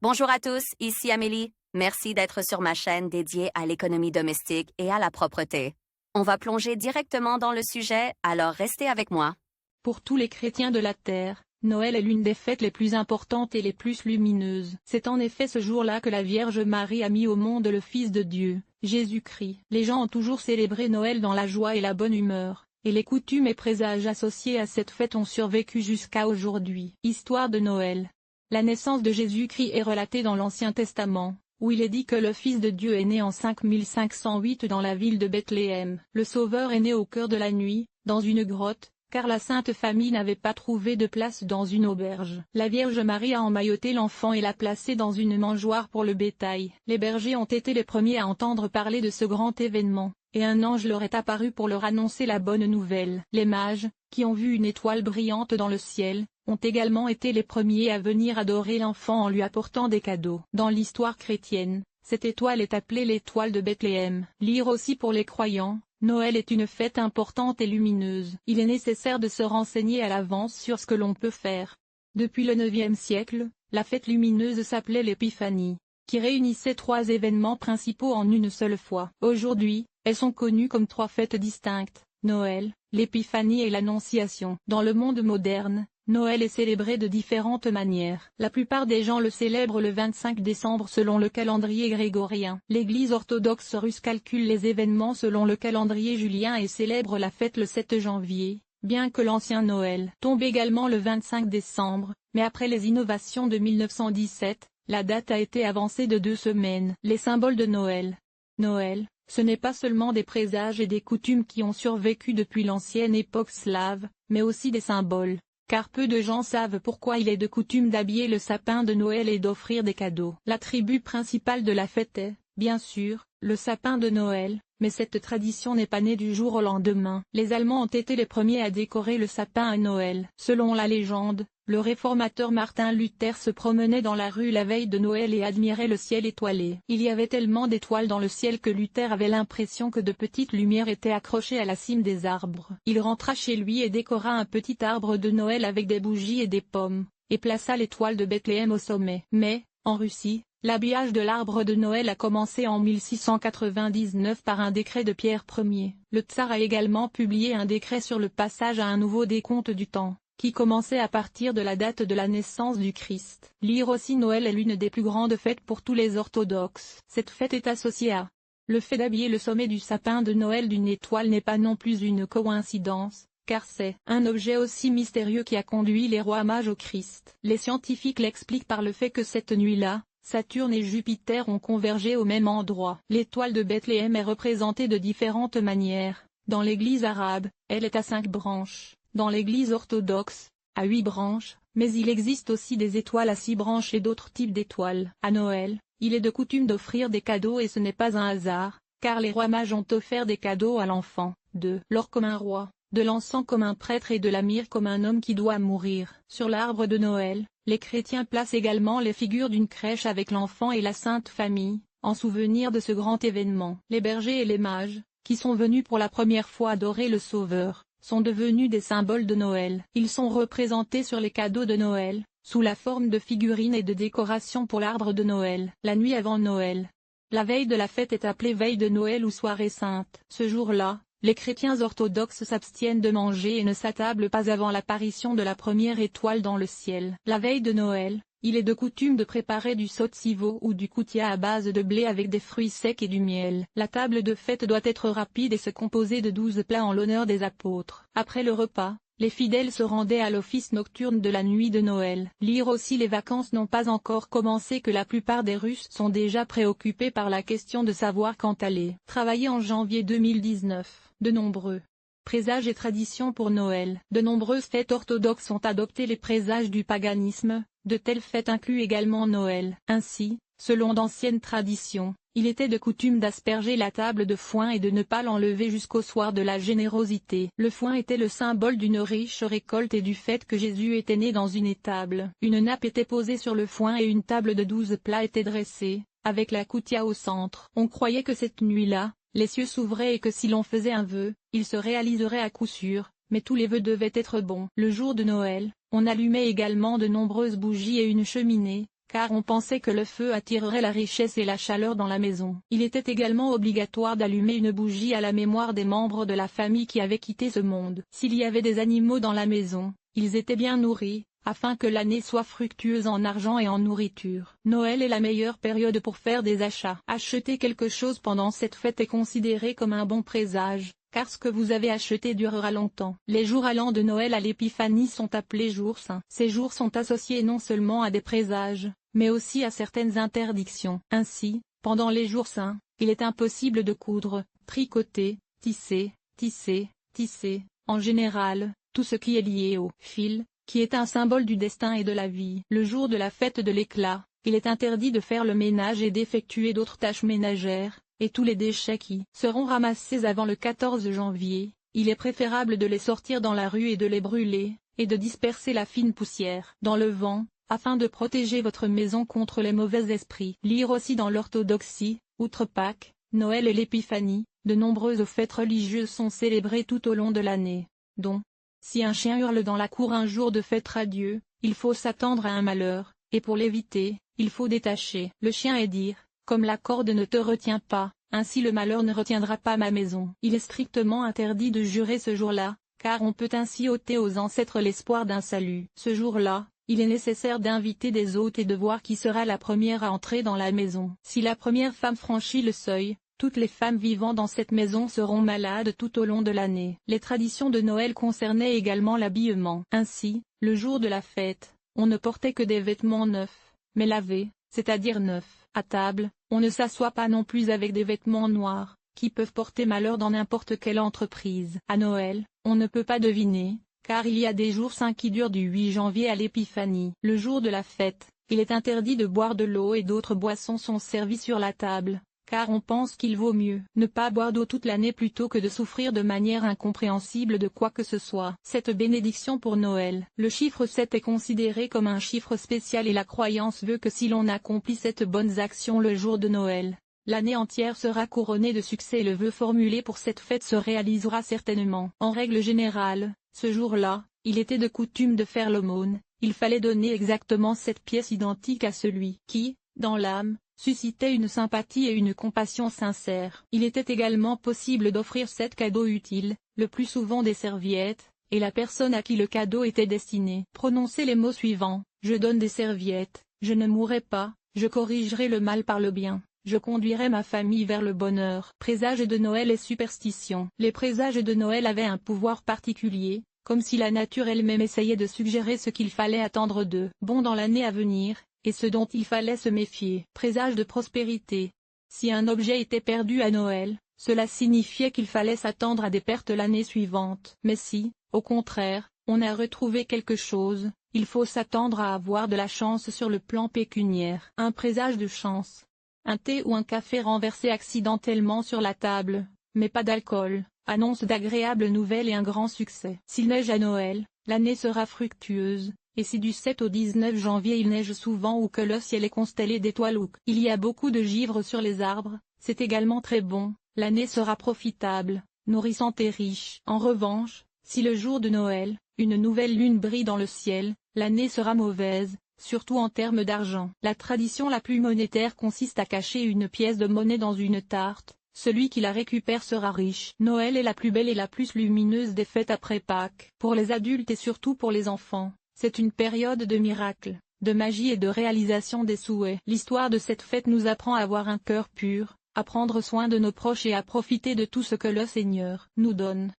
Bonjour à tous, ici Amélie. Merci d'être sur ma chaîne dédiée à l'économie domestique et à la propreté. On va plonger directement dans le sujet, alors restez avec moi. Pour tous les chrétiens de la terre, Noël est l'une des fêtes les plus importantes et les plus lumineuses. C'est en effet ce jour-là que la Vierge Marie a mis au monde le Fils de Dieu, Jésus-Christ. Les gens ont toujours célébré Noël dans la joie et la bonne humeur, et les coutumes et présages associés à cette fête ont survécu jusqu'à aujourd'hui. Histoire de Noël. La naissance de Jésus-Christ est relatée dans l'Ancien Testament, où il est dit que le Fils de Dieu est né en 5508 dans la ville de Bethléem. Le Sauveur est né au cœur de la nuit, dans une grotte, car la Sainte Famille n'avait pas trouvé de place dans une auberge. La Vierge Marie a emmailloté l'enfant et l'a placé dans une mangeoire pour le bétail. Les bergers ont été les premiers à entendre parler de ce grand événement, et un ange leur est apparu pour leur annoncer la bonne nouvelle. Les mages, qui ont vu une étoile brillante dans le ciel, ont également été les premiers à venir adorer l'enfant en lui apportant des cadeaux. Dans l'histoire chrétienne, cette étoile est appelée l'étoile de Bethléem. Lire aussi pour les croyants. Noël est une fête importante et lumineuse. Il est nécessaire de se renseigner à l'avance sur ce que l'on peut faire. Depuis le IXe siècle, la fête lumineuse s'appelait l'Épiphanie, qui réunissait trois événements principaux en une seule fois. Aujourd'hui, elles sont connues comme trois fêtes distinctes, Noël, l'Épiphanie et l'Annonciation. Dans le monde moderne, Noël est célébré de différentes manières. La plupart des gens le célèbrent le 25 décembre selon le calendrier grégorien. L'Église orthodoxe russe calcule les événements selon le calendrier julien et célèbre la fête le 7 janvier, bien que l'ancien Noël tombe également le 25 décembre, mais après les innovations de 1917, la date a été avancée de 2 semaines. Les symboles de Noël. Noël, ce n'est pas seulement des présages et des coutumes qui ont survécu depuis l'ancienne époque slave, mais aussi des symboles. Car peu de gens savent pourquoi il est de coutume d'habiller le sapin de Noël et d'offrir des cadeaux. L'attribut principal de la fête est, bien sûr, le sapin de Noël, mais cette tradition n'est pas née du jour au lendemain. Les Allemands ont été les premiers à décorer le sapin à Noël. Selon la légende, le réformateur Martin Luther se promenait dans la rue la veille de Noël et admirait le ciel étoilé. Il y avait tellement d'étoiles dans le ciel que Luther avait l'impression que de petites lumières étaient accrochées à la cime des arbres. Il rentra chez lui et décora un petit arbre de Noël avec des bougies et des pommes, et plaça l'étoile de Bethléem au sommet. Mais, en Russie, l'habillage de l'arbre de Noël a commencé en 1699 par un décret de Pierre Ier. Le tsar a également publié un décret sur le passage à un nouveau décompte du temps, qui commençait à partir de la date de la naissance du Christ. Lire aussi Noël est l'une des plus grandes fêtes pour tous les orthodoxes. Cette fête est associée à le fait d'habiller le sommet du sapin de Noël d'une étoile n'est pas non plus une coïncidence, car c'est un objet aussi mystérieux qui a conduit les rois mages au Christ. Les scientifiques l'expliquent par le fait que cette nuit-là, Saturne et Jupiter ont convergé au même endroit. L'étoile de Bethléem est représentée de différentes manières. Dans l'église arabe, elle est à 5 branches. Dans l'église orthodoxe, à 8 branches, mais il existe aussi des étoiles à 6 branches et d'autres types d'étoiles. À Noël, il est de coutume d'offrir des cadeaux et ce n'est pas un hasard, car les rois mages ont offert des cadeaux à l'enfant, de l'or comme un roi, de l'encens comme un prêtre et de la myrrhe comme un homme qui doit mourir. Sur l'arbre de Noël, les chrétiens placent également les figures d'une crèche avec l'enfant et la Sainte Famille, en souvenir de ce grand événement. Les bergers et les mages, qui sont venus pour la première fois adorer le Sauveur, sont devenus des symboles de Noël. Ils sont représentés sur les cadeaux de Noël, sous la forme de figurines et de décorations pour l'arbre de Noël. La nuit avant Noël. La veille de la fête est appelée veille de Noël ou soirée sainte. Ce jour-là, les chrétiens orthodoxes s'abstiennent de manger et ne s'attablent pas avant l'apparition de la première étoile dans le ciel. La veille de Noël, il est de coutume de préparer du sotsivo ou du koutia à base de blé avec des fruits secs et du miel. La table de fête doit être rapide et se composer de 12 plats en l'honneur des apôtres. Après le repas, les fidèles se rendaient à l'office nocturne de la nuit de Noël. Lire aussi les vacances n'ont pas encore commencé que la plupart des Russes sont déjà préoccupés par la question de savoir quand aller travailler en janvier 2019. De nombreux présages et traditions pour Noël. De nombreuses fêtes orthodoxes ont adopté les présages du paganisme, de telles fêtes incluent également Noël. Ainsi, selon d'anciennes traditions, il était de coutume d'asperger la table de foin et de ne pas l'enlever jusqu'au soir de la générosité. Le foin était le symbole d'une riche récolte et du fait que Jésus était né dans une étable. Une nappe était posée sur le foin et une table de 12 plats était dressée, avec la koutia au centre. On croyait que cette nuit-là, les cieux s'ouvraient et que si l'on faisait un vœu, il se réaliserait à coup sûr, mais tous les vœux devaient être bons. Le jour de Noël, on allumait également de nombreuses bougies et une cheminée, car on pensait que le feu attirerait la richesse et la chaleur dans la maison. Il était également obligatoire d'allumer une bougie à la mémoire des membres de la famille qui avaient quitté ce monde. S'il y avait des animaux dans la maison, ils étaient bien nourris, afin que l'année soit fructueuse en argent et en nourriture. Noël est la meilleure période pour faire des achats. Acheter quelque chose pendant cette fête est considéré comme un bon présage, car ce que vous avez acheté durera longtemps. Les jours allant de Noël à l'Épiphanie sont appelés jours saints. Ces jours sont associés non seulement à des présages, mais aussi à certaines interdictions. Ainsi, pendant les jours saints, il est impossible de coudre, tricoter, tisser, en général, tout ce qui est lié au fil, qui est un symbole du destin et de la vie. Le jour de la fête de l'éclat, il est interdit de faire le ménage et d'effectuer d'autres tâches ménagères, et tous les déchets qui seront ramassés avant le 14 janvier, il est préférable de les sortir dans la rue et de les brûler, et de disperser la fine poussière dans le vent, afin de protéger votre maison contre les mauvais esprits. Lire aussi dans l'orthodoxie, outre Pâques, Noël et l'Épiphanie, de nombreuses fêtes religieuses sont célébrées tout au long de l'année, dont si un chien hurle dans la cour un jour de fête radieux, il faut s'attendre à un malheur, et pour l'éviter, il faut détacher le chien et dire, comme la corde ne te retient pas, ainsi le malheur ne retiendra pas ma maison. Il est strictement interdit de jurer ce jour-là, car on peut ainsi ôter aux ancêtres l'espoir d'un salut. Ce jour-là, il est nécessaire d'inviter des hôtes et de voir qui sera la première à entrer dans la maison. Si la première femme franchit le seuil, toutes les femmes vivant dans cette maison seront malades tout au long de l'année. Les traditions de Noël concernaient également l'habillement. Ainsi, le jour de la fête, on ne portait que des vêtements neufs, mais lavés, c'est-à-dire neufs. À table, on ne s'assoit pas non plus avec des vêtements noirs, qui peuvent porter malheur dans n'importe quelle entreprise. À Noël, on ne peut pas deviner, car il y a des jours saints qui durent du 8 janvier à l'Épiphanie. Le jour de la fête, il est interdit de boire de l'eau et d'autres boissons sont servies sur la table, car on pense qu'il vaut mieux ne pas boire d'eau toute l'année plutôt que de souffrir de manière incompréhensible de quoi que ce soit. Cette bénédiction pour Noël. Le chiffre 7 est considéré comme un chiffre spécial et la croyance veut que si l'on accomplit cette bonne action le jour de Noël, l'année entière sera couronnée de succès et le vœu formulé pour cette fête se réalisera certainement. En règle générale, ce jour-là, il était de coutume de faire l'aumône, il fallait donner exactement 7 pièces identiques à celui qui, dans l'âme, suscitait une sympathie et une compassion sincères. Il était également possible d'offrir 7 cadeaux utiles, le plus souvent des serviettes, et la personne à qui le cadeau était destiné prononçait les mots suivants: je donne des serviettes, je ne mourrai pas, je corrigerai le mal par le bien, je conduirai ma famille vers le bonheur. Présages de Noël et superstitions. Les présages de Noël avaient un pouvoir particulier, comme si la nature elle-même essayait de suggérer ce qu'il fallait attendre d'eux bon dans l'année à venir, et ce dont il fallait se méfier. Présage de prospérité. Si un objet était perdu à Noël, cela signifiait qu'il fallait s'attendre à des pertes l'année suivante. Mais si, au contraire, on a retrouvé quelque chose, il faut s'attendre à avoir de la chance sur le plan pécuniaire. Un présage de chance. Un thé ou un café renversé accidentellement sur la table, mais pas d'alcool, annonce d'agréables nouvelles et un grand succès. S'il neige à Noël, l'année sera fructueuse. Et si du 7 au 19 janvier il neige souvent ou que le ciel est constellé d'étoiles ou qu'il y a beaucoup de givre sur les arbres, c'est également très bon, l'année sera profitable, nourrissante et riche. En revanche, si le jour de Noël, une nouvelle lune brille dans le ciel, l'année sera mauvaise, surtout en termes d'argent. La tradition la plus monétaire consiste à cacher une pièce de monnaie dans une tarte, celui qui la récupère sera riche. Noël est la plus belle et la plus lumineuse des fêtes après Pâques. Pour les adultes et surtout pour les enfants, c'est une période de miracles, de magie et de réalisation des souhaits. L'histoire de cette fête nous apprend à avoir un cœur pur, à prendre soin de nos proches et à profiter de tout ce que le Seigneur nous donne.